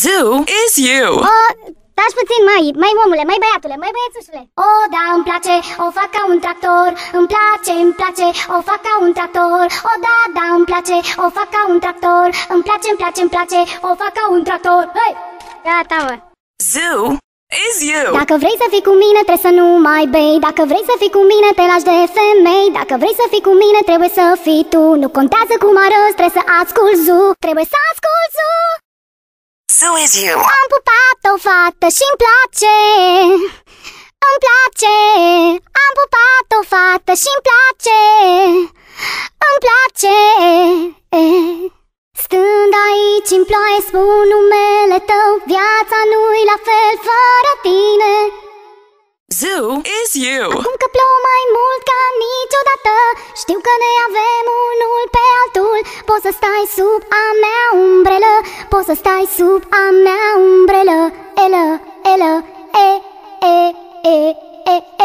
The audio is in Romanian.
Zoo is you. Taci puțin, mai omule, mai băiatule, mai băiețușule. Da, îmi place, o fac ca un tractor. Îmi place, o fac ca un tractor. Da, îmi place, o fac ca un tractor. Îmi place, o fac ca un tractor. Hei! Gata, mă. Zoo is you. Dacă vrei să fii cu mine, trebuie să nu mai bei. Dacă vrei să fii cu mine, te lași de femei. Dacă vrei să fii cu mine, trebuie să fii tu. Nu contează cum arăți, trebuie să asculți Zoo. Trebuie să asculți Zoo. Zoo is you. Am pupat o fată și-mi place. Îmi place. Am pupat o fată și-mi place. Îmi place. Stând aici în ploaie spun numele tău. Viața nu-i la fel fără tine. Zoo is you. Acum că plouă mai mult ca niciodată, știu că ne avem unul pe altul. Poți să stai sub a mea umbrelă. Poți să stai sub a mea umbrelă. Elă, elă, e, e, e, e.